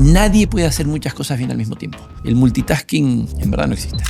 Nadie puede hacer muchas cosas bien al mismo tiempo. El multitasking en verdad no existe.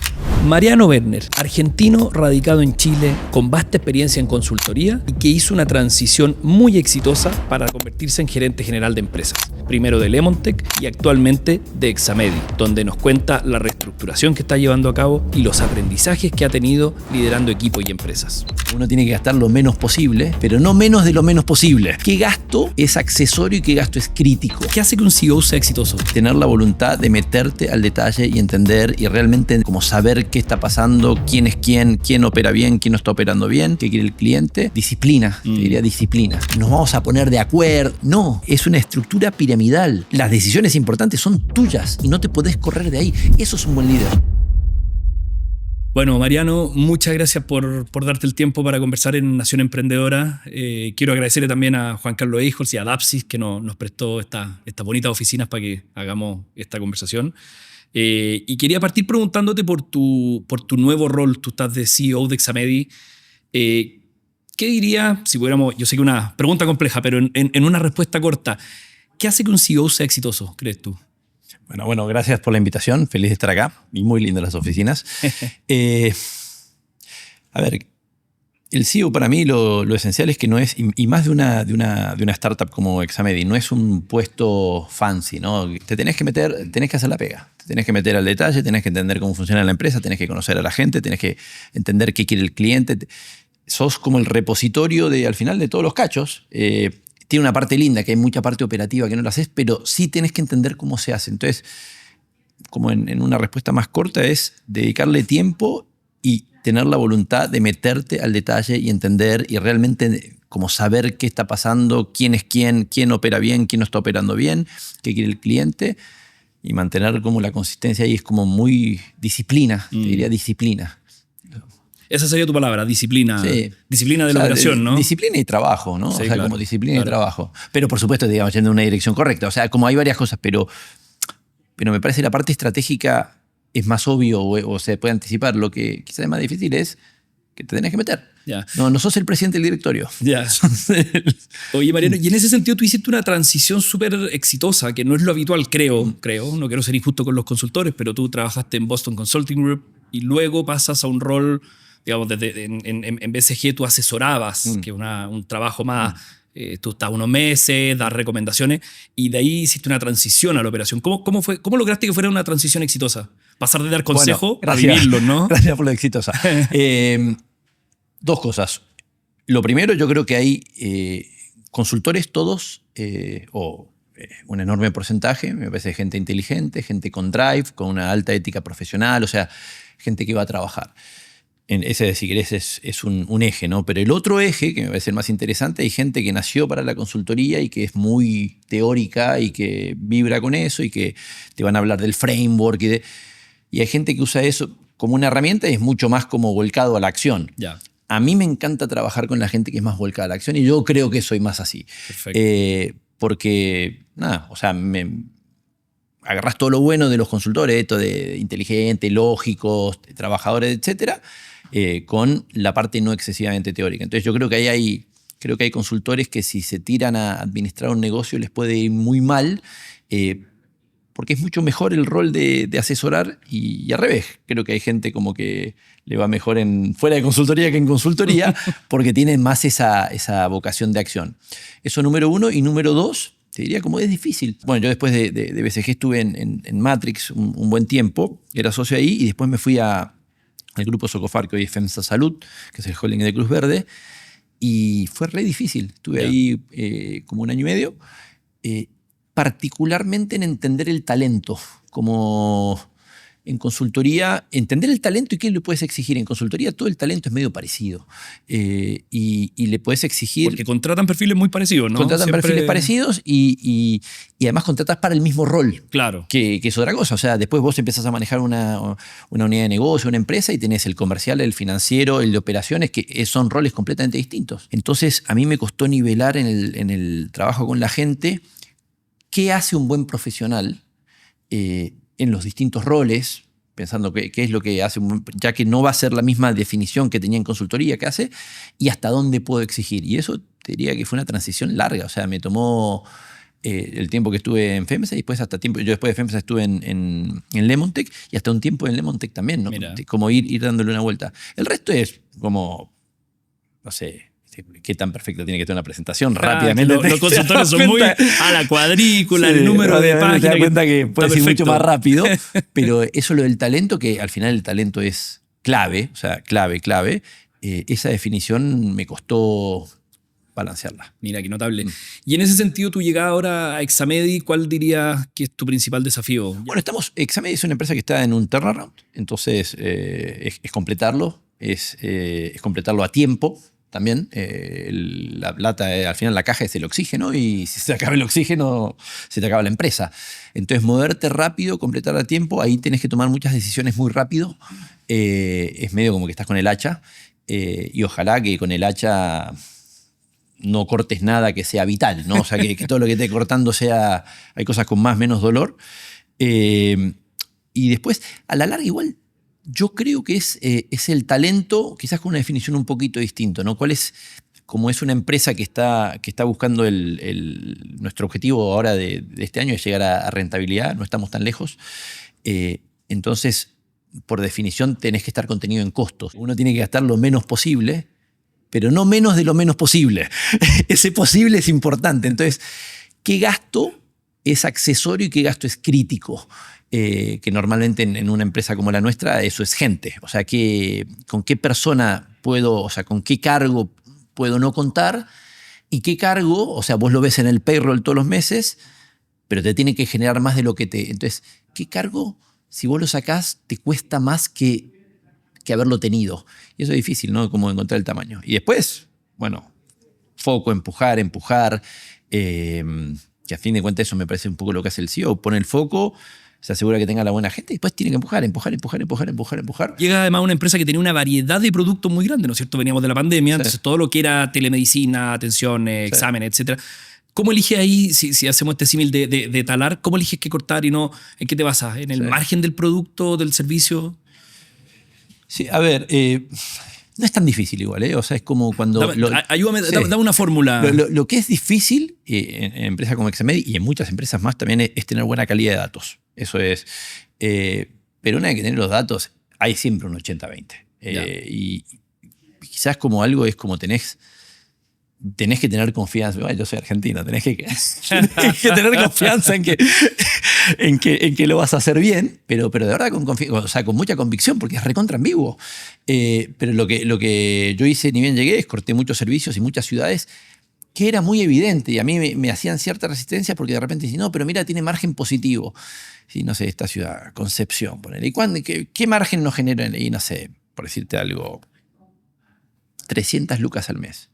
Mariano Werner, argentino radicado en Chile, con vasta experiencia en consultoría y que hizo una transición muy exitosa para convertirse en gerente general de empresas. Primero de Lemontech y actualmente de Examedi, donde nos cuenta la reestructuración que está llevando a cabo y los aprendizajes que ha tenido liderando equipos y empresas. Uno tiene que gastar lo menos posible, pero no menos de lo menos posible. ¿Qué gasto es accesorio y qué gasto es crítico? ¿Qué hace que un CEO sea exitoso? Tener la voluntad de meterte al detalle y entender y realmente como saber qué está pasando, quién es quién opera bien, quién no está operando bien, qué quiere el cliente. Disciplina, te diría disciplina. Nos vamos a poner de acuerdo. No, es una estructura piramidal. Las decisiones importantes son tuyas y no te podés correr de ahí. Eso es un buen líder. Bueno, Mariano, muchas gracias por darte el tiempo para conversar en Nación Emprendedora. Quiero agradecerle también a Juan Carlos Eijols y a Dapsis que nos prestó estas bonitas oficinas para que hagamos esta conversación. Y quería partir preguntándote por tu nuevo rol. Tú estás de CEO de Examedi. ¿Qué dirías, si pudiéramos, yo sé que es una pregunta compleja, pero en una respuesta corta, ¿qué hace que un CEO sea exitoso, crees tú? Bueno, gracias por la invitación. Feliz de estar acá y muy lindas las oficinas. A ver, el CEO para mí lo esencial es que no es, y más de una startup como Examedi, no es un puesto fancy, ¿no? Te tenés que hacer la pega. Te tenés que meter al detalle, tenés que entender cómo funciona la empresa, tenés que conocer a la gente, tenés que entender qué quiere el cliente. Sos como el repositorio al final de todos los cachos. Tiene una parte linda, que hay mucha parte operativa que no la haces, pero sí tenés que entender cómo se hace. Entonces, como en una respuesta más corta, es dedicarle tiempo y tener la voluntad de meterte al detalle y entender y realmente como saber qué está pasando, quién es quién opera bien, quién no está operando bien, qué quiere el cliente y mantener como la consistencia ahí es como muy disciplina, te diría disciplina. Esa sería tu palabra, disciplina. Sí. Disciplina de la operación, ¿no? Disciplina y trabajo, ¿no? Sí, o sea, claro, como disciplina y trabajo. Pero por supuesto, digamos, yendo en una dirección correcta. O sea, como hay varias cosas, pero me parece que la parte estratégica es más obvio o se puede anticipar. Lo que quizás es más difícil es que te tenés que meter. Ya. No sos el presidente del directorio. Ya. Oye, Mariano, y en ese sentido tú hiciste una transición súper exitosa, que no es lo habitual, creo. No quiero ser injusto con los consultores, pero tú trabajaste en Boston Consulting Group y luego pasas a un rol, digamos, en BCG tú asesorabas, que es un trabajo más, tú estás unos meses, das recomendaciones, y de ahí hiciste una transición a la operación. ¿Cómo lograste que fuera una transición exitosa? Pasar de dar consejo a vivirlo, ¿no? Gracias por lo exitosa. Dos cosas. Lo primero, yo creo que hay consultores todos, un enorme porcentaje, me parece gente inteligente, gente con drive, con una alta ética profesional, o sea, gente que va a trabajar. Ese, si querés, es un eje, ¿no? Pero el otro eje, que me parece el más interesante, hay gente que nació para la consultoría y que es muy teórica y que vibra con eso y que te van a hablar del framework. Y hay gente que usa eso como una herramienta y es mucho más como volcado a la acción. Ya. A mí me encanta trabajar con la gente que es más volcada a la acción y yo creo que soy más así. Perfecto. Porque, o sea, agarrás todo lo bueno de los consultores, esto de inteligentes, lógicos, trabajadores, etcétera, con la parte no excesivamente teórica. Entonces yo creo que hay consultores que si se tiran a administrar un negocio les puede ir muy mal, porque es mucho mejor el rol de asesorar y al revés. Creo que hay gente como que le va mejor fuera de consultoría que en consultoría porque tienen más esa vocación de acción. Eso número uno. Y número dos, te diría como es difícil. Bueno, yo después de BCG estuve en Matrix un buen tiempo, era socio ahí y después me fui al grupo Socofar, que hoy es FEMSA Salud, que es el holding de Cruz Verde, y fue re difícil. Estuve ahí como 1 año y medio, particularmente en entender el talento, como en consultoría, entender el talento y qué le puedes exigir. En consultoría todo el talento es medio parecido y le puedes exigir... Porque contratan perfiles muy parecidos, ¿no? Contratan perfiles parecidos y además contratas para el mismo rol. Claro. Que es otra cosa. O sea, después vos empezás a manejar una unidad de negocio, una empresa y tenés el comercial, el financiero, el de operaciones, que son roles completamente distintos. Entonces, a mí me costó nivelar en el trabajo con la gente qué hace un buen profesional en los distintos roles, pensando qué es lo que hace, ya que no va a ser la misma definición que tenía en consultoría que hace, y hasta dónde puedo exigir. Y eso te diría que fue una transición larga, o sea, me tomó el tiempo que estuve en FEMSA y después yo después de FEMSA estuve en Lemontech y hasta un tiempo en Lemontech también, ¿no? Como ir dándole una vuelta. El resto es como, no sé, qué tan perfecto tiene que tener una presentación rápidamente. Los consultores son muy a la cuadrícula, sí, el número de páginas. Te das cuenta que puede ir mucho más rápido, pero eso lo del talento, que al final el talento es clave, o sea, clave. Esa definición me costó balancearla. Mira, qué notable. Y en ese sentido, tu llegada ahora a Examedi, ¿cuál dirías que es tu principal desafío? Bueno, Examedi es una empresa que está en un turnaround, entonces es completarlo, es completarlo a tiempo también. La plata, al final la caja es el oxígeno y si se acaba el oxígeno, se te acaba la empresa. Entonces, moverte rápido, completar a tiempo, ahí tenés que tomar muchas decisiones muy rápido. Es medio como que estás con el hacha y ojalá que con el hacha no cortes nada que sea vital, ¿no? O sea, que todo lo que esté cortando hay cosas con más o menos dolor. Y después, a la larga igual, yo creo que es el talento, quizás con una definición un poquito distinta, ¿no? ¿Cuál es, como es una empresa que está buscando nuestro objetivo ahora de este año es llegar a rentabilidad, no estamos tan lejos, entonces, por definición, tenés que estar contenido en costos. Uno tiene que gastar lo menos posible, pero no menos de lo menos posible. Ese posible es importante. Entonces, ¿qué gasto es accesorio y qué gasto es crítico? Que normalmente en una empresa como la nuestra eso es gente. O sea, con qué persona con qué cargo puedo no contar y qué cargo, o sea, vos lo ves en el payroll todos los meses, pero te tiene que generar más de lo que te... Entonces, ¿qué cargo, si vos lo sacás, te cuesta más que haberlo tenido? Y eso es difícil, ¿no? Como encontrar el tamaño. Y después, bueno, foco, empujar, que a fin de cuentas eso me parece un poco lo que hace el CEO. Pone el foco, se asegura que tenga la buena gente y después tiene que empujar. Llega además una empresa que tenía una variedad de productos muy grande, ¿no es cierto? Veníamos de la pandemia, sí. Entonces todo lo que era telemedicina, atención, exámenes, etcétera. ¿Cómo eliges ahí, si hacemos este símil de talar, cómo eliges qué cortar y no? ¿En qué te basas? ¿En el margen del producto, del servicio? Sí, a ver, no es tan difícil igual, ¿eh? O sea, es como cuando... Ayúdame, dame una fórmula. Lo que es difícil en empresas como Examedi y en muchas empresas más también es tener buena calidad de datos. Eso es. Pero una vez que tener los datos, hay siempre un 80-20. Y quizás como algo es como tenés que tener confianza. Bueno, yo soy argentino, tenés que tener confianza en que lo vas a hacer bien, pero de verdad con mucha convicción, porque es recontra ambiguo. Pero lo que yo hice ni bien llegué es corté muchos servicios y muchas ciudades que era muy evidente y a mí me hacían cierta resistencia porque de repente dicen, no, pero mira, tiene margen positivo. Sí, no sé, esta ciudad, Concepción, ponele. ¿Y qué margen nos genera? Y no sé, por decirte algo, 300 lucas al mes.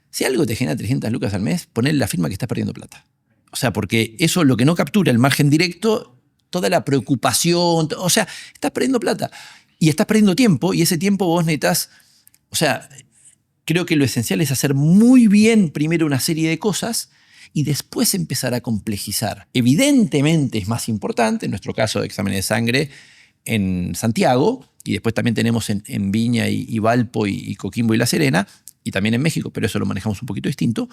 Si algo te genera 300 lucas al mes, ponle la firma que estás perdiendo plata. O sea, porque eso lo que no captura el margen directo, toda la preocupación, o sea, estás perdiendo plata y estás perdiendo tiempo y ese tiempo vos necesitas, o sea, creo que lo esencial es hacer muy bien primero una serie de cosas y después empezar a complejizar. Evidentemente es más importante, en nuestro caso de exámenes de sangre en Santiago, y después también tenemos en Viña y Valpo y Coquimbo y La Serena, y también en México, pero eso lo manejamos un poquito distinto,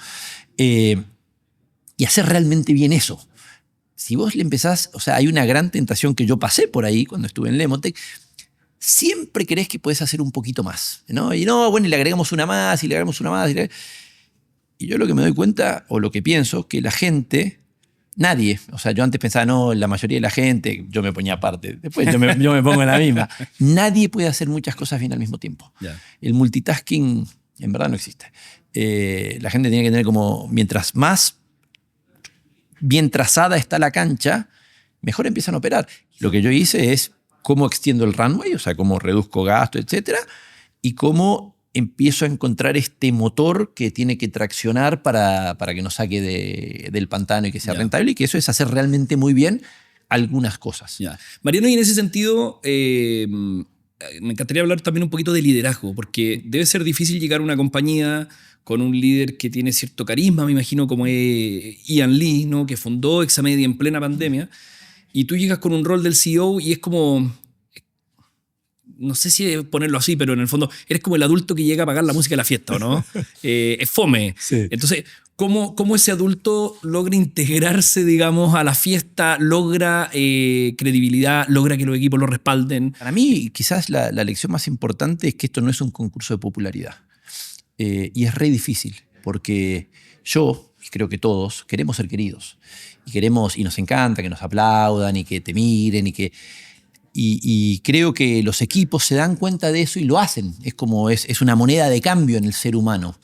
y hacer realmente bien eso. Si vos le empezás, o sea, hay una gran tentación que yo pasé por ahí cuando estuve en Lemontech, siempre crees que podés hacer un poquito más, ¿no? Y no, bueno, y le agregamos una más, y le agregamos una más. Y yo lo que me doy cuenta, o lo que pienso, que la gente, nadie, o sea, yo antes pensaba, no, la mayoría de la gente, yo me ponía aparte, después yo me pongo en la misma. Nadie puede hacer muchas cosas bien al mismo tiempo. Yeah. El multitasking en verdad no existe. La gente tiene que tener como, mientras más bien trazada está la cancha, mejor empiezan a operar. Lo que yo hice es cómo extiendo el runway, o sea, cómo reduzco gasto, etcétera, y cómo empiezo a encontrar este motor que tiene que traccionar para que nos saque del pantano y que sea rentable, y que eso es hacer realmente muy bien algunas cosas. Mariano, y en ese sentido, me encantaría hablar también un poquito de liderazgo, porque debe ser difícil llegar a una compañía con un líder que tiene cierto carisma, me imagino, como es Ian Lee, ¿no? Que fundó Examedi en plena pandemia, y tú llegas con un rol del CEO y es como... no sé si ponerlo así, pero en el fondo eres como el adulto que llega a pagar la música de la fiesta, ¿o no? Es fome. Sí. Entonces, ¿cómo ese adulto logra integrarse, digamos, a la fiesta, logra credibilidad, logra que los equipos lo respalden? Para mí, quizás la lección más importante es que esto no es un concurso de popularidad. Y es re difícil, porque yo, y creo que todos, queremos ser queridos. Y nos encanta que nos aplaudan y que te miren y creo que los equipos se dan cuenta de eso y lo hacen. Es una moneda de cambio en el ser humano.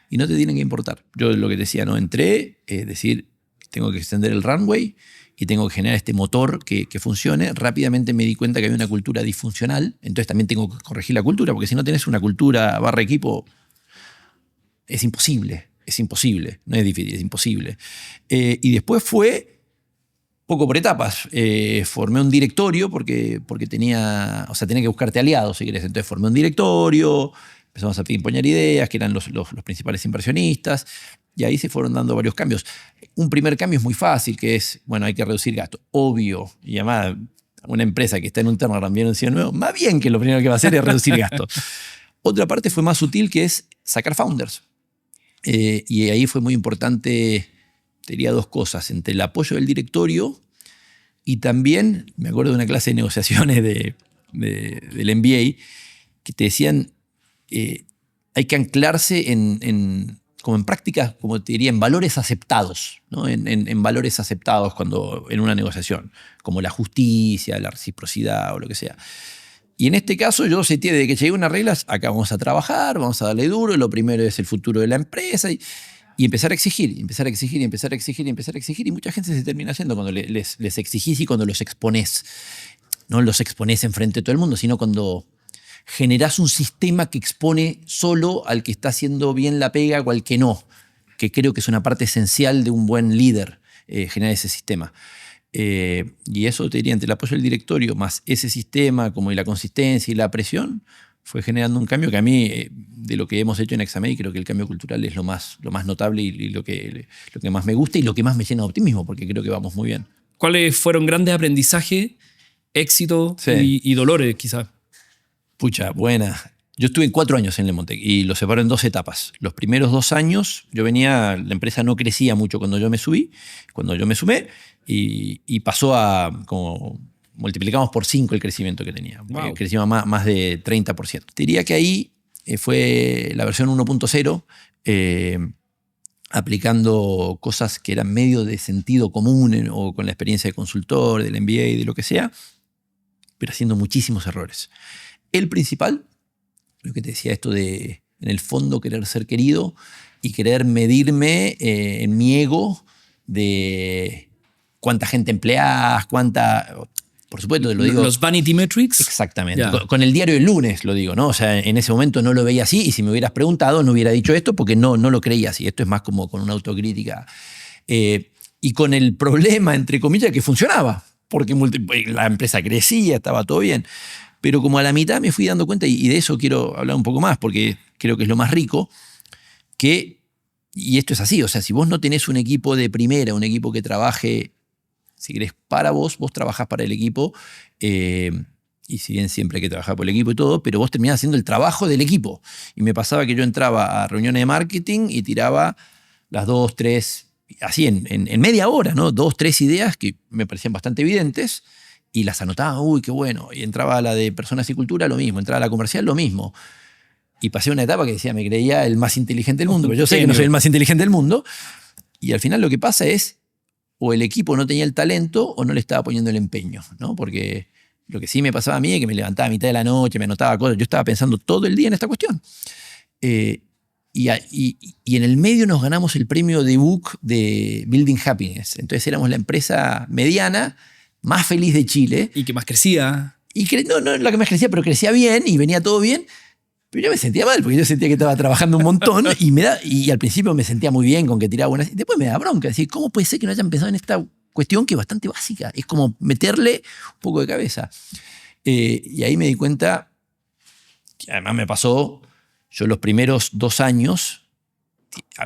Y no te tienen que importar. Yo lo que te decía, ¿no? Entré, es decir, tengo que extender el runway y tengo que generar este motor que funcione. Rápidamente me di cuenta que había una cultura disfuncional, entonces también tengo que corregir la cultura, porque si no tenés una cultura barra equipo, es imposible, no es difícil, es imposible. Y después fue poco por etapas. Formé un directorio porque tenía que buscarte aliados, si querés. Entonces formé un directorio, empezamos a imponer ideas, que eran los principales inversionistas, y ahí se fueron dando varios cambios. Un primer cambio es muy fácil, que es, bueno, hay que reducir gastos. Obvio, y además una empresa que está en un turnaround bien anunciado nuevo, más bien que lo primero que va a hacer es reducir gastos. Otra parte fue más sutil, que es sacar founders. Y ahí fue muy importante, te diría dos cosas, entre el apoyo del directorio y también, me acuerdo de una clase de negociaciones del MBA, que te decían, hay que anclarse como en prácticas, como te diría, en valores aceptados, ¿no? En valores aceptados en una negociación, como la justicia, la reciprocidad o lo que sea. Y en este caso yo sentí desde que llegué a unas reglas, acá vamos a trabajar, vamos a darle duro, lo primero es el futuro de la empresa y empezar a exigir, y empezar a exigir, y empezar a exigir, y empezar a exigir, y mucha gente se termina haciendo cuando les exigís y cuando los exponés. No los exponés enfrente de todo el mundo, sino cuando generás un sistema que expone solo al que está haciendo bien la pega o al que no, que creo que es una parte esencial de un buen líder, generar ese sistema. Y eso te diría, entre el apoyo del directorio más ese sistema, como y la consistencia y la presión, fue generando un cambio que a mí, de lo que hemos hecho en Examei, creo que el cambio cultural es lo más notable y lo que más me gusta y lo que más me llena de optimismo, porque creo que vamos muy bien. ¿Cuáles fueron grandes aprendizajes, éxitos y dolores, quizás? Pucha, buena. Yo estuve 4 años en Lemontec y lo separo en 2 etapas. Los primeros 2 años, la empresa no crecía mucho cuando yo me sumé, y pasó a como multiplicamos por 5 el crecimiento que tenía. Wow. Crecimos más de 30%. Diría que ahí fue la versión 1.0, aplicando cosas que eran medio de sentido común o con la experiencia de consultor, del MBA y de lo que sea, pero haciendo muchísimos errores. El principal, lo que te decía, esto de, en el fondo, querer ser querido y querer medirme en mi ego de cuánta gente empleás, por supuesto te lo digo. Los vanity metrics. Exactamente. Yeah. Con el diario del lunes lo digo, ¿no? O sea, en ese momento no lo veía así y si me hubieras preguntado no hubiera dicho esto porque no lo creía así. Esto es más como con una autocrítica. Y con el problema, entre comillas, que funcionaba, porque la empresa crecía, estaba todo bien. Pero como a la mitad me fui dando cuenta, y de eso quiero hablar un poco más, porque creo que es lo más rico, y esto es así, o sea, si vos no tenés un equipo de primera, un equipo que trabaje, si querés, para vos trabajás para el equipo, y si bien siempre hay que trabajar por el equipo y todo, pero vos terminás haciendo el trabajo del equipo. Y me pasaba que yo entraba a reuniones de marketing y tiraba las 2, 3, así en media hora, ¿no? 2, 3 ideas que me parecían bastante evidentes, y las anotaba, uy, qué bueno. Y entraba a la de personas y cultura, lo mismo. Entraba a la comercial, lo mismo. Y pasé una etapa que decía, me creía el más inteligente del mundo, pero yo sé que no soy el más inteligente del mundo. Y al final lo que pasa es, o el equipo no tenía el talento o no le estaba poniendo el empeño, ¿no? Porque lo que sí me pasaba a mí es que me levantaba a mitad de la noche, me anotaba cosas. Yo estaba pensando todo el día en esta cuestión. Y en el medio nos ganamos el premio de Book de Building Happiness. Entonces éramos la empresa mediana más feliz de Chile. Y que más crecía. Y no la que más crecía, pero crecía bien y venía todo bien. Pero yo me sentía mal, porque yo sentía que estaba trabajando un montón y al principio me sentía muy bien con que tiraba buenas. Después me da bronca, decir, ¿cómo puede ser que no hayan pensado en esta cuestión que es bastante básica? Es como meterle un poco de cabeza. Y ahí me di cuenta, que además me pasó, yo los primeros 2 años,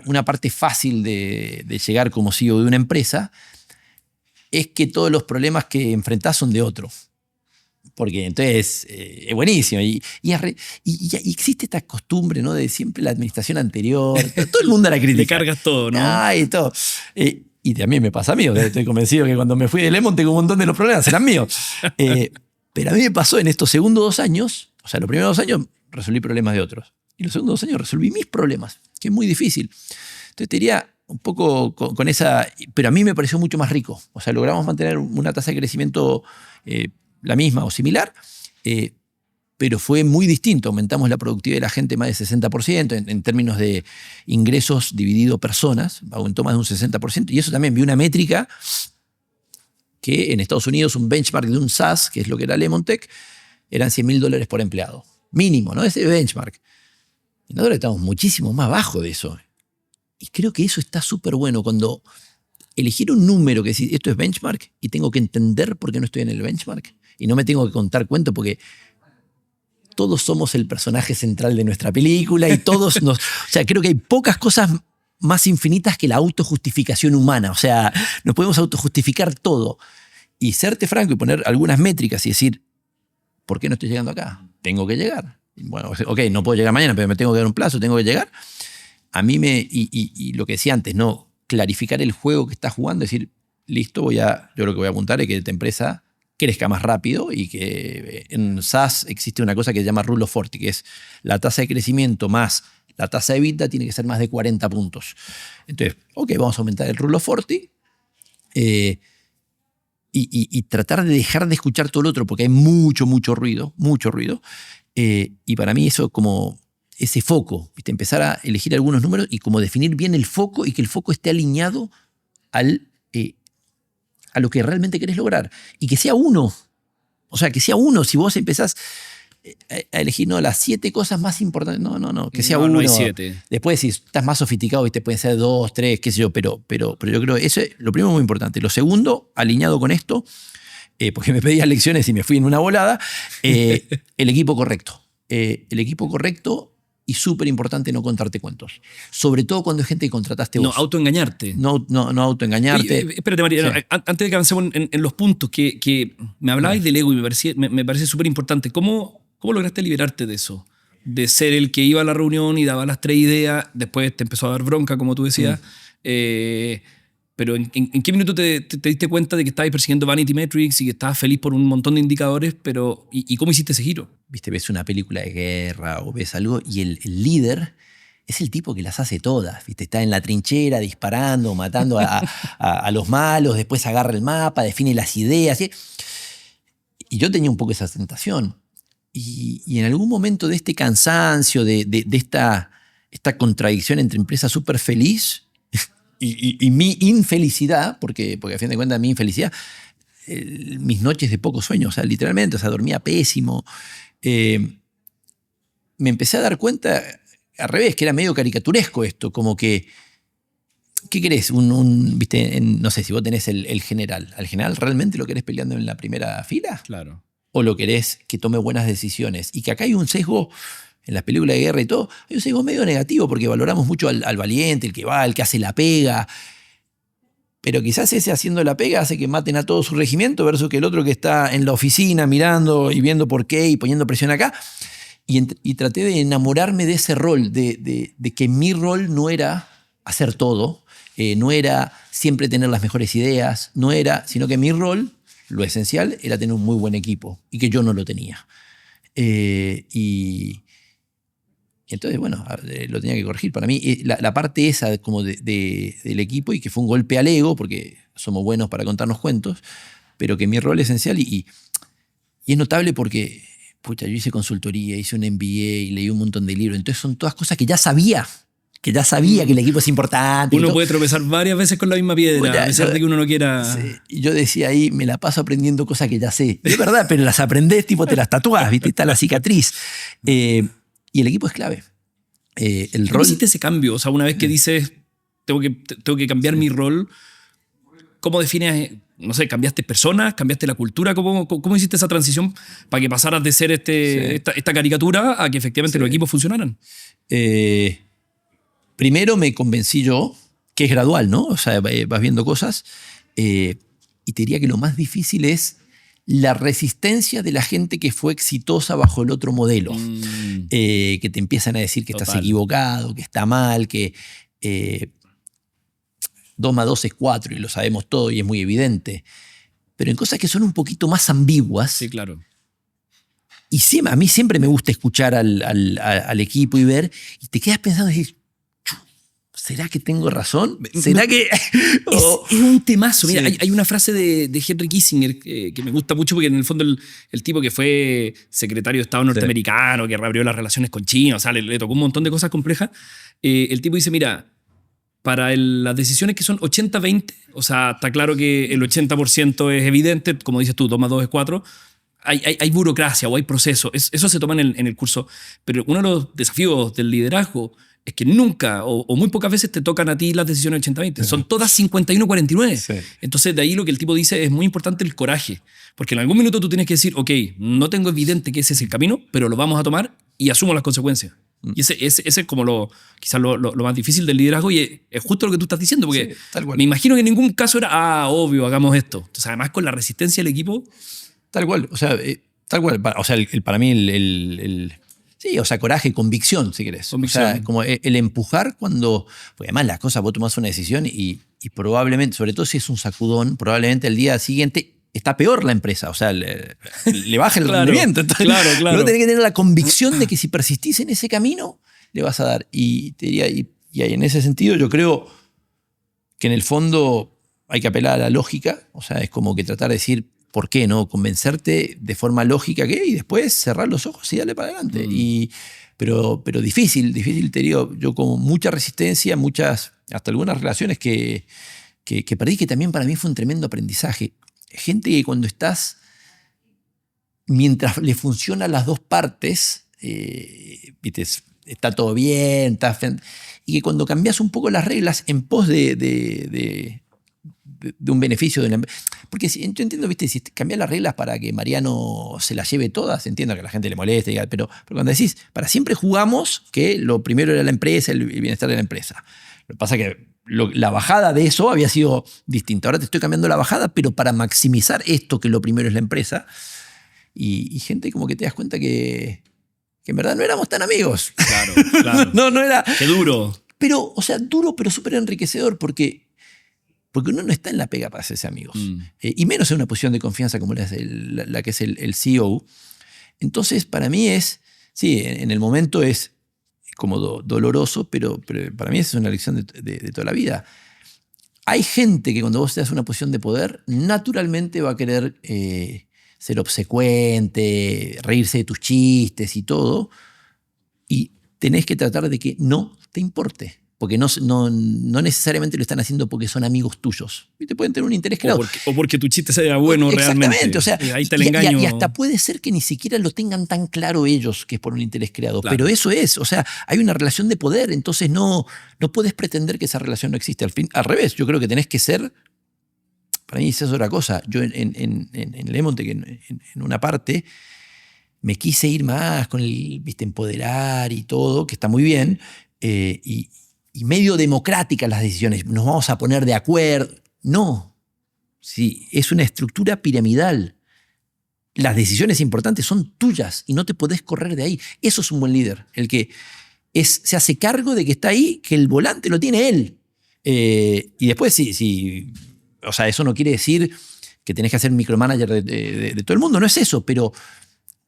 una parte fácil de llegar como CEO de una empresa, es que todos los problemas que enfrentás son de otro. porque entonces es buenísimo. Y existe esta costumbre, ¿no? De siempre la administración anterior, todo el mundo la critica. Le cargas todo, ¿no? Y todo. Y también me pasa a mí, estoy convencido que cuando me fui de Lemon tengo un montón de los problemas, eran míos. Pero a mí me pasó en estos segundos 2 años, o sea, los primeros 2 años resolví problemas de otros. Y los segundos 2 años resolví mis problemas, que es muy difícil. Entonces te diría un poco con esa... Pero a mí me pareció mucho más rico. O sea, logramos mantener una tasa de crecimiento la misma o similar, pero fue muy distinto. Aumentamos la productividad de la gente más de 60%, en términos de ingresos dividido personas, aumentó más de un 60%. Y eso también vi una métrica que en Estados Unidos un benchmark de un SaaS, que es lo que era Lemontech, eran $100,000 por empleado. Mínimo, ¿no? Ese benchmark. Y nosotros estamos muchísimo más bajo de eso. Y creo que eso está súper bueno cuando elegir un número que dice esto es benchmark y tengo que entender por qué no estoy en el benchmark y no me tengo que contar cuento porque todos somos el personaje central de nuestra película y todos nos... O sea, creo que hay pocas cosas más infinitas que la autojustificación humana. O sea, nos podemos autojustificar todo. Y serte franco y poner algunas métricas y decir, ¿por qué no estoy llegando acá? Tengo que llegar. Bueno, ok, no puedo llegar mañana, pero me tengo que dar un plazo, tengo que llegar. A mí y lo que decía antes, ¿no? Clarificar el juego que estás jugando, decir, listo, yo lo que voy a apuntar es que esta empresa crezca más rápido y que en SaaS existe una cosa que se llama Rule of 40, que es la tasa de crecimiento más la tasa de EBITDA tiene que ser más de 40 puntos. Entonces, ok, vamos a aumentar el Rule of 40 y tratar de dejar de escuchar todo lo otro, porque hay mucho ruido. Y para mí eso como ese foco, ¿viste? Empezar a elegir algunos números y como definir bien el foco y que el foco esté alineado a lo que realmente querés lograr. Y que sea uno. O sea, que sea uno. Si vos empezás a elegir las 7 cosas más importantes, no, que sea uno. No hay 7. Después, si estás más sofisticado, ¿viste? Pueden ser 2, 3, qué sé yo, pero yo creo que eso es lo primero muy importante. Lo segundo, alineado con esto, porque me pedías lecciones y me fui en una volada, el equipo correcto. El equipo correcto. Y súper importante no contarte cuentos. Sobre todo cuando hay gente que contrataste vos. No autoengañarte. No autoengañarte. Oye, espérate, María, sí. Antes de que avancemos en los puntos, que me hablabais del ego y me parece súper importante. ¿Cómo lograste liberarte de eso? De ser el que iba a la reunión y daba las 3 ideas, después te empezó a dar bronca, como tú decías. Pero ¿en qué minuto te diste cuenta de que estabas persiguiendo Vanity Metrics y que estabas feliz por un montón de indicadores? ¿Y cómo hiciste ese giro? ¿Viste? Ves una película de guerra o ves algo y el líder es el tipo que las hace todas. ¿Viste? Está en la trinchera disparando, matando a los malos, después agarra el mapa, define las ideas. ¿Sí? Y yo tenía un poco esa tentación. Y en algún momento de este cansancio, de esta contradicción entre empresa súper feliz y mi infelicidad, porque a fin de cuentas mi infelicidad, mis noches de poco sueño, o sea, literalmente, o sea, dormía pésimo. Me empecé a dar cuenta, al revés, que era medio caricaturesco esto, como que, ¿qué querés? ¿Viste? No sé, si vos tenés el general, ¿al general realmente lo querés peleando en la primera fila? Claro. ¿O lo querés que tome buenas decisiones? Y que acá hay un sesgo, en las películas de guerra y todo, hay un sesgo medio negativo porque valoramos mucho al valiente, el que va, el que hace la pega. Pero quizás ese haciendo la pega hace que maten a todo su regimiento versus que el otro que está en la oficina mirando y viendo por qué y poniendo presión acá. Y traté de enamorarme de ese rol, de que mi rol no era hacer todo, no era siempre tener las mejores ideas, sino que mi rol, lo esencial, era tener un muy buen equipo y que yo no lo tenía. Y entonces, bueno, lo tenía que corregir. Para mí, la parte esa como del equipo, y que fue un golpe al ego, porque somos buenos para contarnos cuentos, pero que mi rol es esencial y es notable porque yo hice consultoría, hice un MBA y leí un montón de libros. Entonces son todas cosas que ya sabía que el equipo es importante. Uno puede tropezar varias veces con la misma piedra, a pesar de que uno no quiera... Sí. Y yo decía ahí, me la paso aprendiendo cosas que ya sé. Es verdad, pero las aprendés, tipo te las tatuás, ¿viste? Está la cicatriz. Y el equipo es clave. ¿Cómo hiciste ese cambio? O sea, una vez que dices, tengo que cambiar mi rol, ¿cómo defines, no sé, cambiaste personas, cambiaste la cultura? ¿Cómo hiciste esa transición para que pasaras de ser esta caricatura a que efectivamente los equipos funcionaran? Primero me convencí yo, que es gradual, ¿no? O sea, vas viendo cosas. Y te diría que lo más difícil es la resistencia de la gente que fue exitosa bajo el otro modelo. Que te empiezan a decir que Total. estás equivocado, que está mal, que 2 más 2 es 4 y lo sabemos todo y es muy evidente. Pero en cosas que son un poquito más ambiguas. Sí, claro. Y a mí siempre me gusta escuchar al equipo y ver, y te quedas pensando y dices, ¿será que tengo razón? ¿Será que...? Es un temazo. Mira, Sí. hay una frase de Henry Kissinger que me gusta mucho porque en el fondo el tipo que fue secretario de Estado norteamericano, que reabrió las relaciones con China, o sea, le tocó un montón de cosas complejas, el tipo dice, mira, para las decisiones que son 80-20, o sea, está claro que el 80% es evidente, como dices tú, 2 más 2 es 4, hay burocracia o hay proceso, eso se toma en el curso, pero uno de los desafíos del liderazgo es que nunca o muy pocas veces te tocan a ti las decisiones 80-20. Son todas 51-49. Sí. Entonces, de ahí lo que el tipo dice es muy importante el coraje. Porque en algún minuto tú tienes que decir, ok, no tengo evidente que ese es el camino, pero lo vamos a tomar y asumo las consecuencias. Y ese es como quizás lo más difícil del liderazgo y es justo lo que tú estás diciendo, porque Sí, tal cual. me imagino que en ningún caso era, obvio, hagamos esto. Entonces, además con la resistencia del equipo... Tal cual, o sea, tal cual. O sea, para mí sí, o sea, coraje, convicción, si querés. Convicción. O sea, como el empujar cuando... Porque además las cosas, vos tomás una decisión y probablemente, sobre todo si es un sacudón, probablemente el día siguiente está peor la empresa. O sea, le baja el Claro, rendimiento. Entonces, claro. luego tenés que tener la convicción de que si persistís en ese camino, le vas a dar. Y te diría, y en ese sentido yo creo que en el fondo hay que apelar a la lógica. O sea, es como que tratar de decir, ¿por qué no? Convencerte de forma lógica y después cerrar los ojos y darle para adelante. Pero difícil, te digo, yo con mucha resistencia, hasta algunas relaciones que perdí, que también para mí fue un tremendo aprendizaje. Gente que cuando estás, mientras le funcionan las dos partes, ¿viste? Está todo bien, y que cuando cambias un poco las reglas en pos de un beneficio de una empresa. Porque yo entiendo, ¿viste? Si cambias las reglas para que Mariano se las lleve todas, entiendo que a la gente le moleste, pero cuando decís, para siempre jugamos que lo primero era la empresa, el bienestar de la empresa. Lo que pasa es que la bajada de eso había sido distinta. Ahora te estoy cambiando la bajada, pero para maximizar esto, que lo primero es la empresa. Y gente como que te das cuenta que en verdad no éramos tan amigos. Claro. No era... Qué duro. Pero, o sea, duro, pero súper enriquecedor, porque uno no está en la pega para hacerse amigos. Y menos en una posición de confianza como la que es el CEO. Entonces, para mí sí, en el momento es como doloroso, pero para mí es una lección de toda la vida. Hay gente que cuando vos te das una posición de poder, naturalmente va a querer ser obsecuente, reírse de tus chistes y todo, y tenés que tratar de que no te importe. Porque no necesariamente lo están haciendo porque son amigos tuyos. Y te pueden tener un interés creado. O porque tu chiste sea bueno realmente. Exactamente. O sea, ahí está el engaño. Y hasta puede ser que ni siquiera lo tengan tan claro ellos que es por un interés creado. Claro. Pero eso es. O sea, hay una relación de poder. Entonces no puedes pretender que esa relación no existe. Al revés, yo creo que tenés que ser... Para mí esa es otra cosa. Yo en Lemontech, en una parte, me quise ir más con el, ¿viste? Empoderar y todo, que está muy bien. Y medio democráticas las decisiones, nos vamos a poner de acuerdo. No, sí, es una estructura piramidal. Las decisiones importantes son tuyas y no te podés correr de ahí. Eso es un buen líder, el que se hace cargo de que está ahí, que el volante lo tiene él. Y después sí, o sea, eso no quiere decir que tenés que hacer micromanager de todo el mundo, no es eso, pero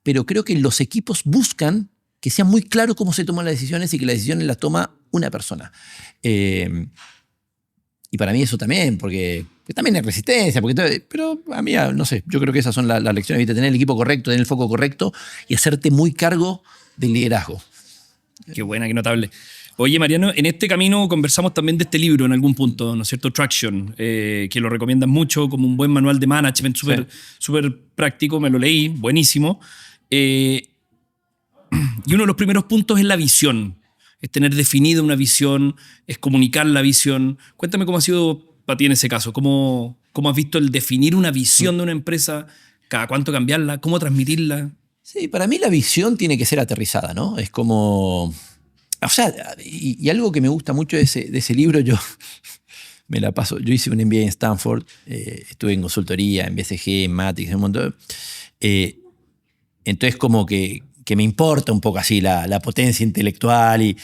creo que los equipos buscan que sea muy claro cómo se toman las decisiones y que las decisiones las toma una persona. Y para mí eso también, porque también hay resistencia, pero a mí, no sé, yo creo que esas son las lecciones, ¿viste? Tener el equipo correcto, tener el foco correcto y hacerte muy cargo del liderazgo. Qué buena, qué notable. Oye, Mariano, en este camino conversamos también de este libro en algún punto, ¿no es cierto? Traction, que lo recomiendan mucho como un buen manual de management, súper práctico, me lo leí, buenísimo. Y uno de los primeros puntos es la visión. Es tener definida una visión, es comunicar la visión. Cuéntame cómo ha sido para ti en ese caso. ¿Cómo has visto el definir una visión de una empresa? ¿Cada cuánto cambiarla? ¿Cómo transmitirla? Sí, para mí la visión tiene que ser aterrizada, ¿no? Es como... O sea, y algo que me gusta mucho de ese libro, yo me la paso. Yo hice un MBA en Stanford, estuve en consultoría, en BCG, en Matrix, en un montón. Entonces como que me importa un poco así la potencia intelectual y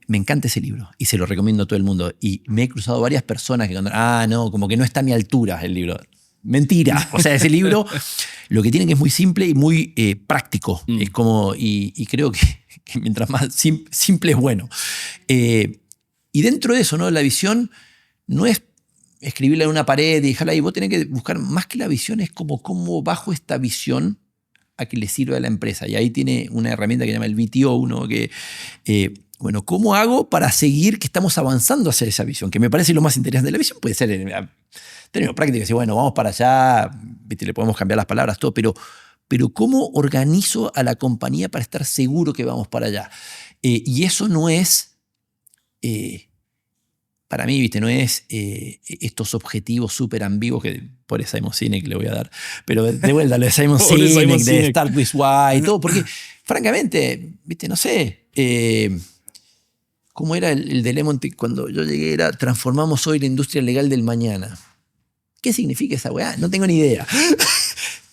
me encanta ese libro y se lo recomiendo a todo el mundo. Y me he cruzado varias personas que no, como que no está a mi altura el libro. Mentira. O sea, ese libro lo que tiene que es muy simple y muy práctico. Es como, y creo que mientras más simple es bueno. Y dentro de eso, ¿no? La visión no es escribirla en una pared y dejarla ahí. Vos tenés que buscar, más que la visión, es como cómo bajo esta visión a que le sirva a la empresa. Y ahí tiene una herramienta que se llama el VTO, ¿no? Que, bueno, ¿cómo hago para seguir que estamos avanzando hacia esa visión? Que me parece lo más interesante de la visión. Puede ser en términos prácticos, decir, bueno, vamos para allá, ¿viste? Le podemos cambiar las palabras, todo, pero ¿cómo organizo a la compañía para estar seguro que vamos para allá? Y eso no es, para mí, ¿viste? No es estos objetivos súper ambiguos que por Simon Sinek le voy a dar, pero de vuelta, lo de Simon Sinek, de Start With Why y todo, porque francamente, ¿viste? No sé, ¿cómo era el de Lemon Tech cuando yo llegué? Era, transformamos hoy la industria legal del mañana. ¿Qué significa esa weá? No tengo ni idea.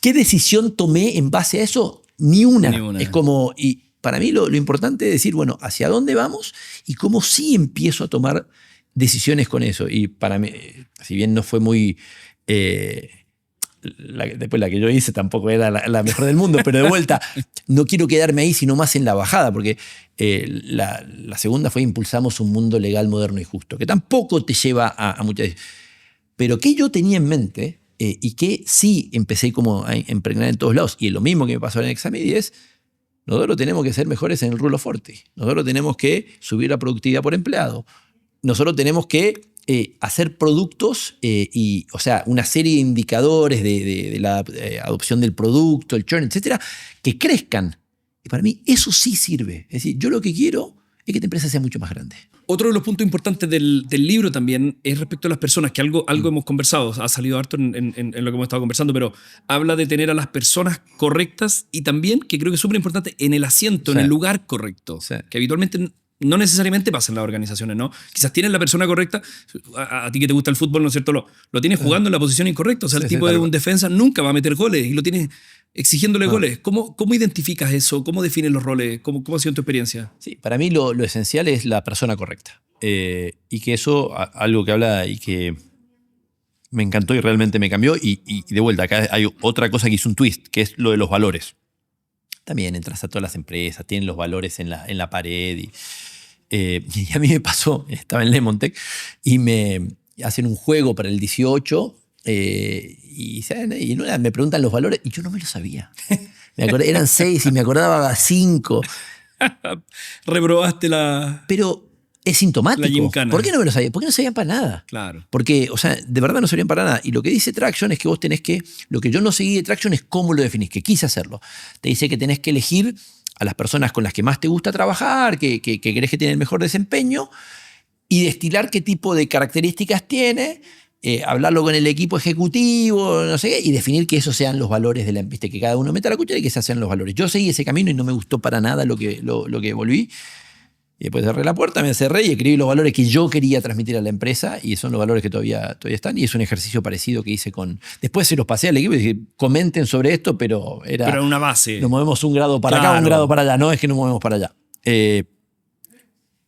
¿Qué decisión tomé en base a eso? Ni una. Es como, y para mí lo importante es decir, bueno, ¿hacia dónde vamos? Y cómo sí empiezo a tomar decisiones con eso. Y para mí, si bien no fue muy... después la que yo hice tampoco era la mejor del mundo, pero de vuelta, no quiero quedarme ahí, sino más en la bajada, porque la segunda fue impulsamos un mundo legal, moderno y justo, que tampoco te lleva a muchas... Pero que yo tenía en mente y que sí empecé como a impregnar en todos lados, y lo mismo que me pasó en el Examedi es, nosotros tenemos que ser mejores en el Rule of 40. Nosotros tenemos que subir la productividad por empleado. Nosotros tenemos que hacer productos o sea, una serie de indicadores de la adopción del producto, el churn, etcétera, que crezcan. Y para mí eso sí sirve. Es decir, yo lo que quiero es que tu empresa sea mucho más grande. Otro de los puntos importantes del libro también es respecto a las personas, que algo hemos conversado, ha salido harto en lo que hemos estado conversando, pero habla de tener a las personas correctas y también, que creo que es súper importante, en el asiento, en el lugar correcto, que habitualmente no necesariamente pasa en las organizaciones, ¿no? Quizás tienes la persona correcta, a ti que te gusta el fútbol, ¿no es cierto? Lo tienes jugando en la posición incorrecta, o sea, el tipo de un defensa nunca va a meter goles y lo tienes exigiéndole goles. ¿Cómo identificas eso? ¿Cómo defines los roles? ¿Cómo ha sido tu experiencia? Sí, para mí lo esencial es la persona correcta. Y que eso, algo que habla y que me encantó y realmente me cambió. Y de vuelta, acá hay otra cosa que hizo un twist, que es lo de los valores. También entras a todas las empresas, tienen los valores en la pared. Y a mí me pasó, estaba en Lemon Tech y me hacen un juego para el 18 y me preguntan los valores y yo no me lo sabía. Eran 6 y me acordaba 5. Reprobaste la... Pero es sintomático. ¿Por qué no me lo sabía? Porque no sabían para nada. Claro. Porque, o sea, de verdad no sabían para nada. Y lo que dice Traction es que vos tenés que... Lo que yo no seguí de Traction es cómo lo definís, que quise hacerlo. Te dice que tenés que elegir a las personas con las que más te gusta trabajar, que crees que tienen el mejor desempeño, y destilar qué tipo de características tiene, hablarlo con el equipo ejecutivo, no sé qué, y definir que esos sean los valores de la empresa, que cada uno meta la cuchara y que esos sean los valores. Yo seguí ese camino y no me gustó para nada lo que volví. Y después cerré la puerta, me cerré y escribí los valores que yo quería transmitir a la empresa, y son los valores que todavía están, y es un ejercicio parecido que hice con... Después se los pasé al equipo y dije, comenten sobre esto, pero era una base. Nos movemos un grado para acá, un grado para allá, no es que nos movemos para allá.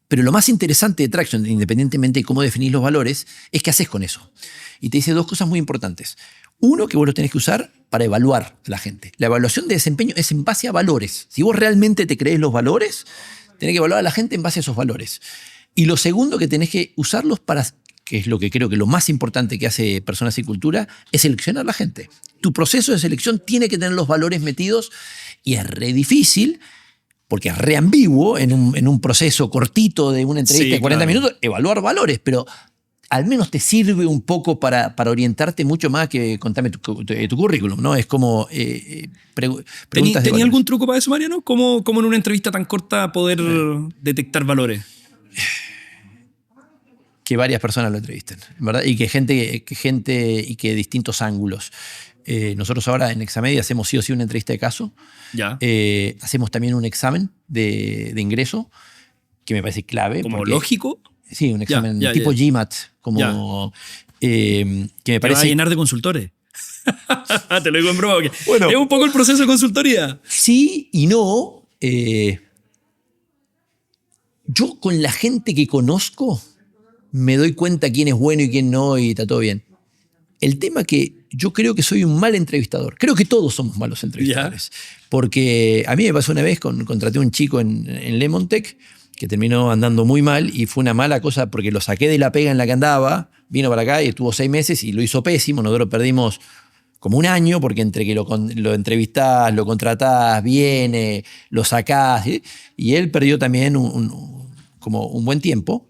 Pero lo más interesante de Traction, independientemente de cómo definís los valores, es qué haces con eso. Y te dice dos cosas muy importantes. Uno, que vos lo tenés que usar para evaluar a la gente. La evaluación de desempeño es en base a valores. Si vos realmente te crees los valores, tenés que evaluar a la gente en base a esos valores. Y lo segundo, que tenés que usarlos para, que es lo que creo que lo más importante que hace Personas y Cultura, es seleccionar a la gente. Tu proceso de selección tiene que tener los valores metidos y es re difícil, porque es re ambiguo en un proceso cortito de una entrevista de 40 minutos, evaluar valores, pero al menos te sirve un poco para orientarte mucho más que contame tu currículum, ¿no? Es como preguntas. ¿Tenía algún truco para eso, Mariano? ¿Cómo en una entrevista tan corta poder detectar valores? Que varias personas lo entrevisten, ¿verdad? Y que gente y que distintos ángulos. Nosotros ahora en Examedi hacemos sí o sí una entrevista de caso. Ya. Hacemos también un examen de ingreso, que me parece clave. ¿Como lógico? Sí, un examen Ya, tipo ya. GMAT, como que me Te va a parece... llenar de consultores. Te lo digo en broma. Bueno. Es un poco el proceso de consultoría. Sí y no. Yo con la gente que conozco me doy cuenta quién es bueno y quién no y está todo bien. El tema que yo creo que soy un mal entrevistador. Creo que todos somos malos entrevistadores. Porque a mí me pasó una vez, contraté a un chico en Lemontech que terminó andando muy mal y fue una mala cosa porque lo saqué de la pega en la que andaba, vino para acá y estuvo 6 meses y lo hizo pésimo. Nosotros perdimos como un año porque entre que lo entrevistás, lo contratás, viene, lo sacás, ¿sí? Y él perdió también como un buen tiempo.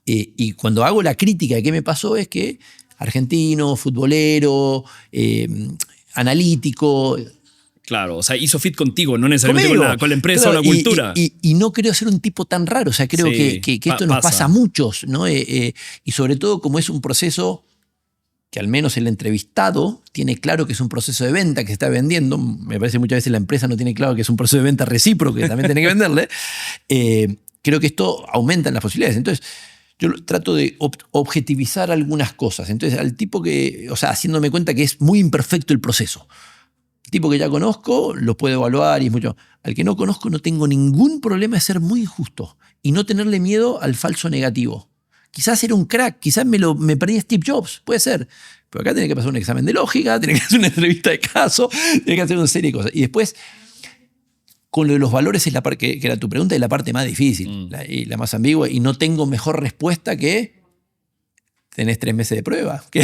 Y cuando hago la crítica de qué me pasó es que argentino, futbolero, analítico. Claro, o sea, hizo fit contigo, no necesariamente Conmigo. con la empresa Claro, o la cultura. Y no creo ser un tipo tan raro. O sea, creo Sí, que esto nos pasa a muchos, ¿no? Y sobre todo como es un proceso que al menos el entrevistado tiene claro que es un proceso de venta que se está vendiendo. Me parece que muchas veces la empresa no tiene claro que es un proceso de venta recíproco que también tiene que venderle. Creo que esto aumenta las posibilidades. Entonces, yo trato de objetivizar algunas cosas. Entonces, al tipo que, o sea, haciéndome cuenta que es muy imperfecto el proceso. El tipo que ya conozco lo puedo evaluar y es mucho. Al que no conozco no tengo ningún problema de ser muy injusto y no tenerle miedo al falso negativo. Quizás era un crack, quizás me perdí a Steve Jobs, puede ser. Pero acá tiene que pasar un examen de lógica, tiene que hacer una entrevista de caso, tiene que hacer una serie de cosas. Y después, con lo de los valores, es la parte que era tu pregunta, es la parte más difícil y la más ambigua. Y no tengo mejor respuesta que tenés 3 meses de prueba. Que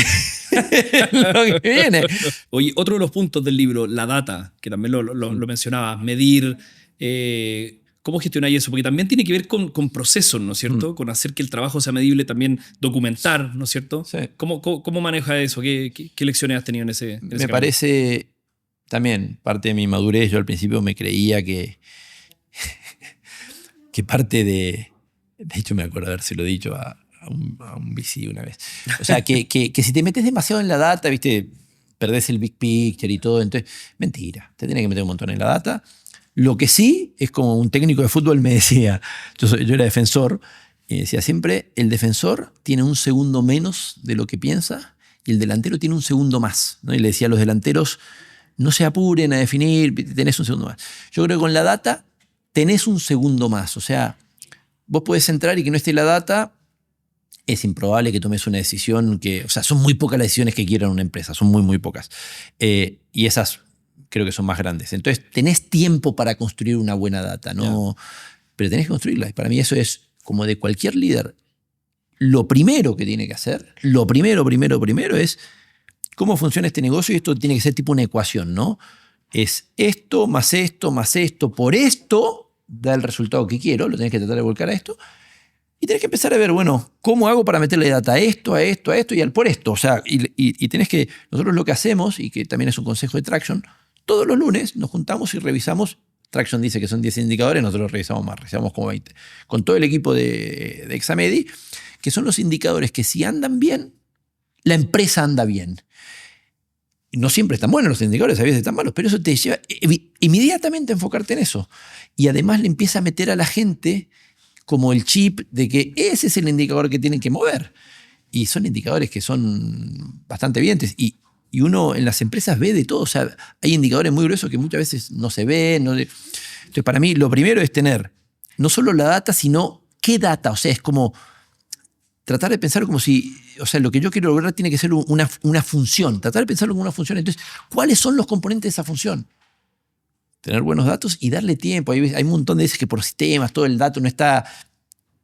lo que viene. Oye, otro de los puntos del libro, la data, que también lo mencionabas, medir, ¿cómo gestionáis eso? Porque también tiene que ver con procesos, ¿no es cierto? Con hacer que el trabajo sea medible, también documentar, ¿no es cierto? Sí. ¿Cómo maneja eso? ¿Qué lecciones has tenido en ese Me camino? parece también parte de mi madurez. Yo al principio me creía que parte de... De hecho, me acuerdo habérselo dicho a un VC una vez. O sea, que si te metes demasiado en la data, ¿viste? Perdés el big picture y todo. Entonces, mentira. Te tenés que meter un montón en la data. Lo que sí es como un técnico de fútbol me decía, yo era defensor, y decía siempre, el defensor tiene un segundo menos de lo que piensa y el delantero tiene un segundo más, ¿no? Y le decía a los delanteros, no se apuren a definir, tenés un segundo más. Yo creo que con la data tenés un segundo más. O sea, vos podés entrar y que no esté la data, es improbable que tomes una decisión que... O sea, son muy pocas las decisiones que quieran una empresa, son muy, muy pocas. Y esas creo que son más grandes. Entonces, tenés tiempo para construir una buena data, ¿no? Pero tenés que construirla. Y para mí eso es como de cualquier líder. Lo primero que tiene que hacer, lo primero es cómo funciona este negocio, y esto tiene que ser tipo una ecuación, ¿no? Es esto, más esto, más esto, por esto da el resultado que quiero, lo tenés que tratar de volcar a esto. Y tenés que empezar a ver, bueno, ¿cómo hago para meterle data a esto, a esto, a esto y al por esto? O sea, y tenés que, nosotros lo que hacemos, y que también es un consejo de Traction, todos los lunes nos juntamos y revisamos. Traction dice que son 10 indicadores, nosotros revisamos más, revisamos como 20. Con todo el equipo de Examedi, que son los indicadores que si andan bien, la empresa anda bien. No siempre están buenos los indicadores, a veces están malos, pero eso te lleva inmediatamente a enfocarte en eso. Y además le empieza a meter a la gente como el chip de que ese es el indicador que tienen que mover. Y son indicadores que son bastante evidentes. Y uno en las empresas ve de todo. O sea, hay indicadores muy gruesos que muchas veces no se ven. Entonces, para mí, lo primero es tener no solo la data, sino qué data. O sea, es como tratar de pensar como si... O sea, lo que yo quiero lograr tiene que ser una función. Tratar de pensarlo como una función. Entonces, ¿cuáles son los componentes de esa función? Tener buenos datos y darle tiempo. Hay un montón de veces que por sistemas todo el dato no está...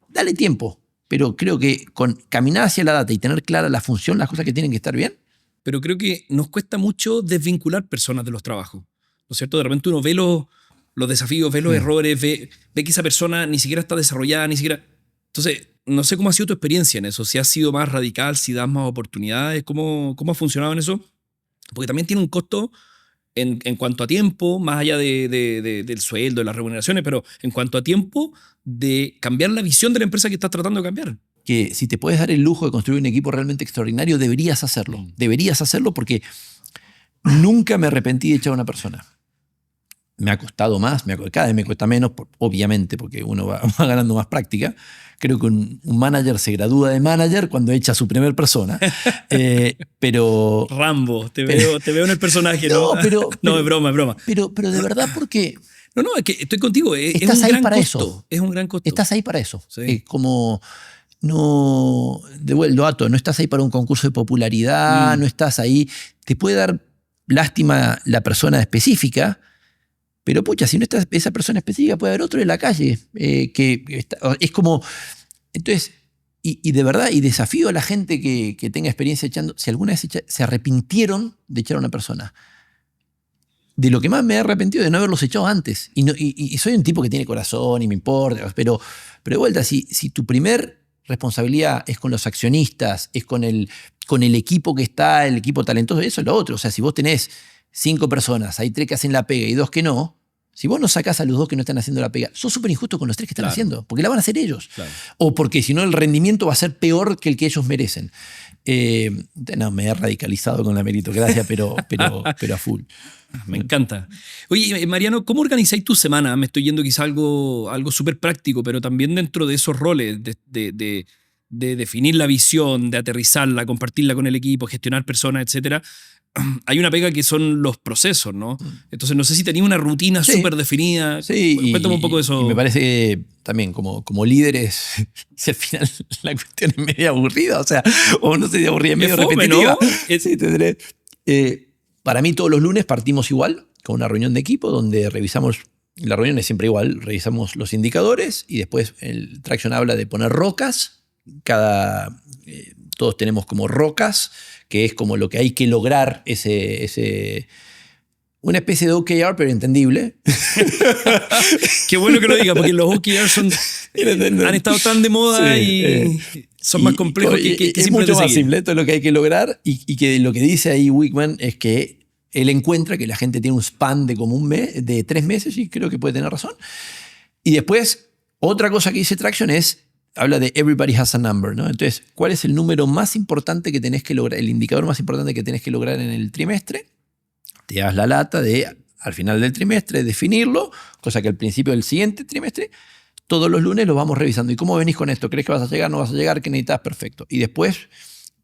Dale tiempo. Pero creo que con caminar hacia la data y tener clara la función, las cosas que tienen que estar bien. Pero creo que nos cuesta mucho desvincular personas de los trabajos, ¿no es cierto? De repente uno ve los desafíos, ve los errores, ve que esa persona ni siquiera está desarrollada, ni siquiera... Entonces, no sé cómo ha sido tu experiencia en eso, si has sido más radical, si das más oportunidades, ¿cómo ha funcionado en eso? Porque también tiene un costo en cuanto a tiempo, más allá del sueldo, de las remuneraciones, pero en cuanto a tiempo de cambiar la visión de la empresa que estás tratando de cambiar. Que si te puedes dar el lujo de construir un equipo realmente extraordinario, deberías hacerlo. Deberías hacerlo porque nunca me arrepentí de echar a una persona. me ha costado más, cada vez me cuesta menos, obviamente, porque uno va ganando más práctica. Creo que un manager se gradúa de manager cuando echa a su primer persona. Pero... Rambo, te veo en el personaje, ¿no? No, es broma. Pero de verdad, porque... No, es que estoy contigo. Estás ahí para eso. Es un gran costo. Estás ahí para eso. Sí. Como... No, devuelvo dato, no estás ahí para un concurso de popularidad, no estás ahí. Te puede dar lástima la persona específica, pero pucha, si no está esa persona específica, puede haber otro en la calle. Es como. Entonces, y de verdad, y desafío a la gente que tenga experiencia echando, si alguna vez se arrepintieron de echar a una persona. De lo que más me he arrepentido de no haberlos echado antes. Y soy un tipo que tiene corazón y me importa, pero de vuelta, si tu primer responsabilidad es con los accionistas, es con el equipo que está, el equipo talentoso, eso es lo otro. O sea, si vos tenés 5 personas, hay 3 que hacen la pega y 2 que no, si vos no sacás a los 2 que no están haciendo la pega, sos súper injusto con los 3 que están haciendo, porque la van a hacer ellos. Claro. O porque si no el rendimiento va a ser peor que el que ellos merecen. No, me he radicalizado con la meritocracia, pero a full. Me encanta. Oye, Mariano, ¿cómo organizáis tu semana? Me estoy yendo quizá algo súper práctico, pero también dentro de esos roles de definir la visión, de aterrizarla, compartirla con el equipo, gestionar personas, etcétera. Hay una pega que son los procesos, ¿no? Entonces, no sé si tenías una rutina súper definida. Sí, cuéntame un poco de eso. Y me parece que también como líderes, si al final la cuestión es medio aburrida, o no sé si aburrida, es medio repetitiva. ¿No? Sí, tendré. Para mí todos los lunes partimos igual, con una reunión de equipo donde revisamos, la reunión es siempre igual, revisamos los indicadores y después el Traction habla de poner rocas. Todos tenemos como rocas, que es como lo que hay que lograr, una especie de OKR, pero entendible. Qué bueno que lo diga, porque los OKR han estado tan de moda y son más complejos que es mucho más simple. Esto es lo que hay que lograr y que lo que dice ahí Wickman es que él encuentra que la gente tiene un span de como de 3 meses y creo que puede tener razón. Y después, otra cosa que dice Traction habla de everybody has a number, ¿no? Entonces, ¿cuál es el número más importante que tenés que lograr, el indicador más importante que tenés que lograr en el trimestre? Te das la lata de, al final del trimestre, definirlo, cosa que al principio del siguiente trimestre, todos los lunes lo vamos revisando. ¿Y cómo venís con esto? ¿Crees que vas a llegar? ¿No vas a llegar? ¿Qué necesitas? Perfecto. Y después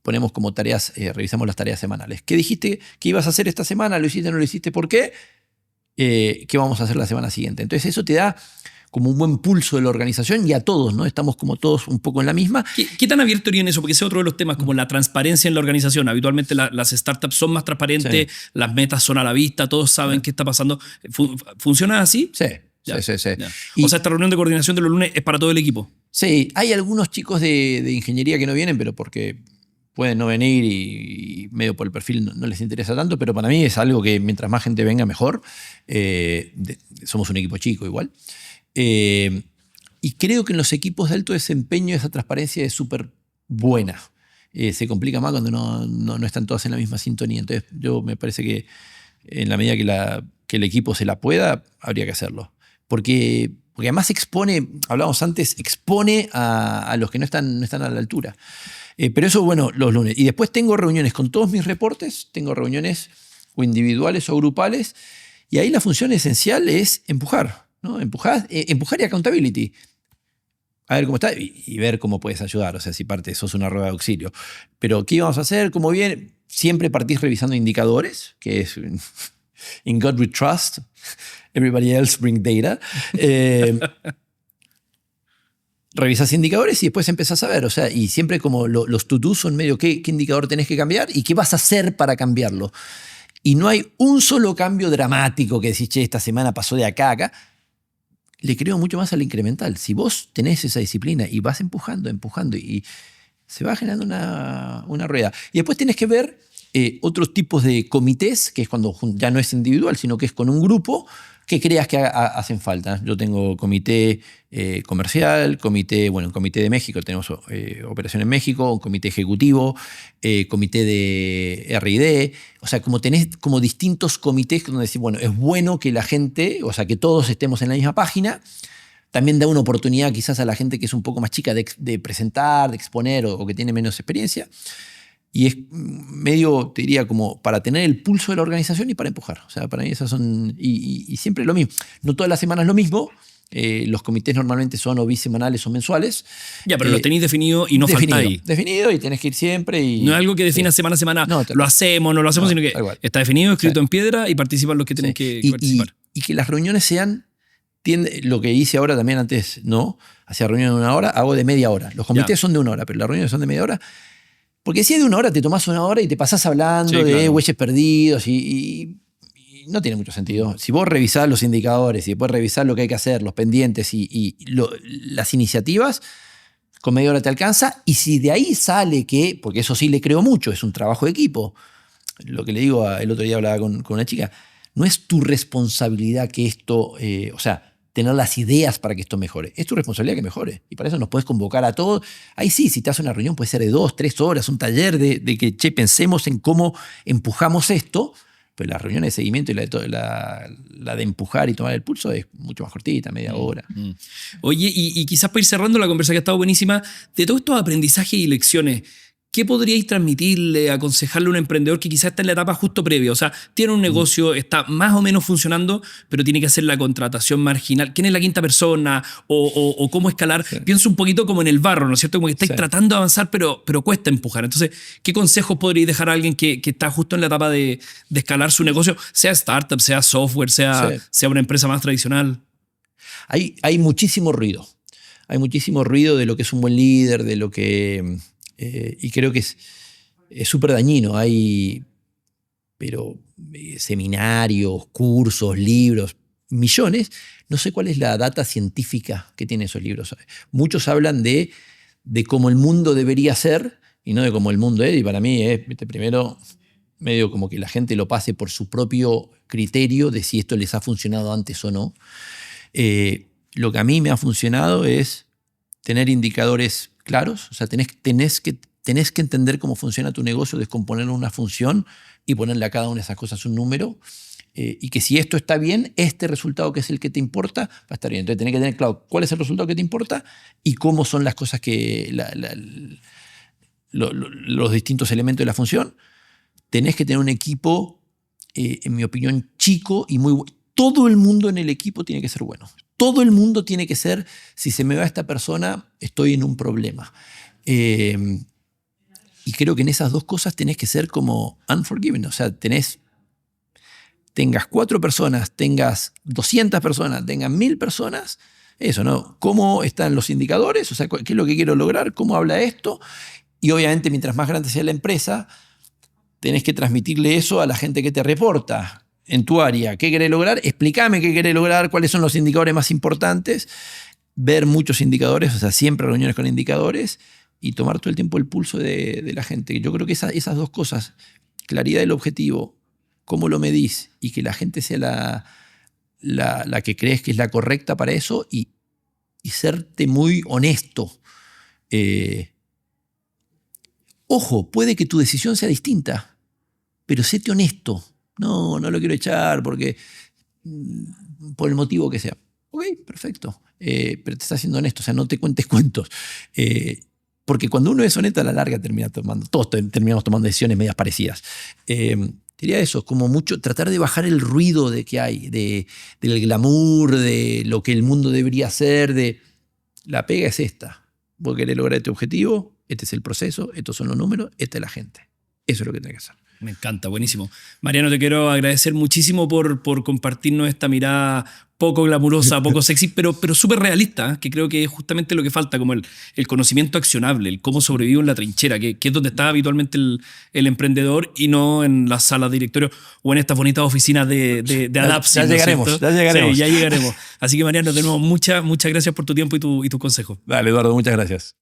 ponemos como tareas, revisamos las tareas semanales. ¿Qué dijiste que ibas a hacer esta semana? ¿Lo hiciste? ¿No lo hiciste? ¿Por qué? ¿Qué vamos a hacer la semana siguiente? Entonces eso te da como un buen pulso de la organización y a todos, ¿no? Estamos como todos un poco en la misma. ¿Qué tan abierto eres en eso? Porque ese es otro de los temas, como la transparencia en la organización. Habitualmente las startups son más transparentes, sí. Las metas son a la vista, todos saben qué está pasando. ¿Funciona así? Sí. Ya, sí. Ya. O sea, esta reunión de coordinación de los lunes es para todo el equipo. Sí, hay algunos chicos de ingeniería que no vienen, pero porque pueden no venir y medio por el perfil no les interesa tanto, pero para mí es algo que mientras más gente venga, mejor. Somos un equipo chico igual. Y creo que en los equipos de alto desempeño esa transparencia es súper buena. Se complica más cuando no están todas en la misma sintonía. Entonces yo me parece que en la medida que el equipo se la pueda, habría que hacerlo. Porque además hablábamos antes, expone a los que no están a la altura. Pero eso, bueno, los lunes. Y después tengo reuniones con todos mis reportes, tengo reuniones o individuales o grupales, y ahí la función esencial es empujar, ¿no? Empujar y accountability. A ver cómo está y ver cómo puedes ayudar. O sea, si sos una rueda de auxilio. Pero ¿qué vamos a hacer? ¿Cómo viene? Siempre partís revisando indicadores, que es in God we trust. Everybody else bring data. Revisas indicadores y después empezás a ver. O sea, y siempre como los to-dos son medio qué indicador tenés que cambiar y qué vas a hacer para cambiarlo. Y no hay un solo cambio dramático que decís, che, esta semana pasó de acá a acá. Le creo mucho más al incremental. Si vos tenés esa disciplina y vas empujando y se va generando una rueda. Y después tenés que ver otros tipos de comités, que es cuando ya no es individual, sino que es con un grupo que creas que hacen falta. Yo tengo comité comercial, comité de México, tenemos operación en México, un comité ejecutivo, comité de R&D. O sea, como tenés como distintos comités donde decís, bueno, es bueno que la gente, o sea, que todos estemos en la misma página. También da una oportunidad quizás a la gente que es un poco más chica de presentar, de exponer o que tiene menos experiencia. Y es medio, te diría, como para tener el pulso de la organización y para empujar. O sea, para mí esas son... Y siempre lo mismo. No todas las semanas lo mismo. Los comités normalmente son o bisemanales o mensuales. Ya, pero los tenéis definido y no faltáis. Definido y tenés que ir siempre. Y, no es algo que defina semana a semana, no, lo hacemos, no lo hacemos, sino que está definido, escrito en piedra y participan los que tienen que participar. Y que las reuniones sean... Lo que hice ahora también antes, no. Hacía reuniones de 1 hora, hago de media hora. Los comités son de 1 hora, pero las reuniones son de media hora. Porque si es de 1 hora, te tomás 1 hora y te pasás hablando de güeyes perdidos y no tiene mucho sentido. Si vos revisás los indicadores y después revisás lo que hay que hacer, los pendientes las iniciativas, con media hora te alcanza. Y si de ahí sale que, porque eso sí le creo mucho, es un trabajo de equipo. Lo que le digo, el otro día hablaba con una chica, no es tu responsabilidad que esto, o sea, tener las ideas para que esto mejore. Es tu responsabilidad que mejore. Y para eso nos puedes convocar a todos. Ahí sí, si te haces una reunión, puede ser de 2, 3 horas, un taller de que, pensemos en cómo empujamos esto. Pero la reunión de seguimiento y la de empujar y tomar el pulso es mucho más cortita, media hora. Oye, y quizás para ir cerrando la conversación que ha estado buenísima, de todos estos aprendizajes y lecciones, ¿qué podríais transmitirle, aconsejarle a un emprendedor que quizás está en la etapa justo previa? O sea, tiene un negocio, está más o menos funcionando, pero tiene que hacer la contratación marginal. ¿Quién es la quinta persona? ¿O cómo escalar? Sí. Pienso un poquito como en el barro, ¿no es cierto? Como que estáis tratando de avanzar, pero cuesta empujar. Entonces, ¿qué consejos podríais dejar a alguien que está justo en la etapa de escalar su negocio? Sea startup, sea software, sea una empresa más tradicional. Hay muchísimo ruido. Hay muchísimo ruido de lo que es un buen líder, de lo que... y creo que es súper dañino. Hay seminarios, cursos, libros, millones. No sé cuál es la data científica que tienen esos libros. Muchos hablan de cómo el mundo debería ser y no de cómo el mundo es. Y para mí es, primero, medio como que la gente lo pase por su propio criterio de si esto les ha funcionado antes o no. Lo que a mí me ha funcionado es tener indicadores claros, o sea, tenés que entender cómo funciona tu negocio, descomponerlo en una función y ponerle a cada una de esas cosas un número, y que si esto está bien, este resultado que es el que te importa, va a estar bien. Entonces tenés que tener claro cuál es el resultado que te importa y cómo son las cosas que... los distintos elementos de la función. Tenés que tener un equipo, en mi opinión, chico y muy bueno. Todo el mundo en el equipo tiene que ser bueno. Todo el mundo tiene que ser, si se me va esta persona, estoy en un problema. Y creo que en esas dos cosas tenés que ser como unforgiving. O sea, tengas 4 personas, tengas 200 personas, tengas 1000 personas. Eso, ¿no? ¿Cómo están los indicadores? O sea, ¿qué es lo que quiero lograr? ¿Cómo habla esto? Y obviamente, mientras más grande sea la empresa, tenés que transmitirle eso a la gente que te reporta. En tu área, ¿qué querés lograr? Explícame qué querés lograr, cuáles son los indicadores más importantes, ver muchos indicadores, o sea, siempre reuniones con indicadores y tomar todo el tiempo el pulso de la gente. Yo creo que esas dos cosas, claridad del objetivo, cómo lo medís y que la gente sea la que crees que es la correcta para eso y serte muy honesto. Ojo, puede que tu decisión sea distinta, pero séte honesto. No lo quiero echar porque por el motivo que sea. Ok, perfecto. Pero te estás siendo honesto, o sea, no te cuentes cuentos. Porque cuando uno es honesto a la larga todos terminamos tomando decisiones medias parecidas. Diría eso, como mucho tratar de bajar el ruido de que hay, del glamour, de lo que el mundo debería ser, la pega es esta. Vos querés lograr este objetivo, este es el proceso, estos son los números, esta es la gente. Eso es lo que tenés que hacer. Me encanta, buenísimo. Mariano, te quiero agradecer muchísimo por compartirnos esta mirada poco glamurosa, poco sexy, pero súper realista, que creo que es justamente lo que falta, como el conocimiento accionable, el cómo sobrevivo en la trinchera, que es donde está habitualmente el emprendedor y no en las salas de directorio o en estas bonitas oficinas de Adapsi. Ya llegaremos. Sí, ya llegaremos. Así que, Mariano, de nuevo, muchas gracias por tu tiempo y tu consejo. Dale, Eduardo, muchas gracias.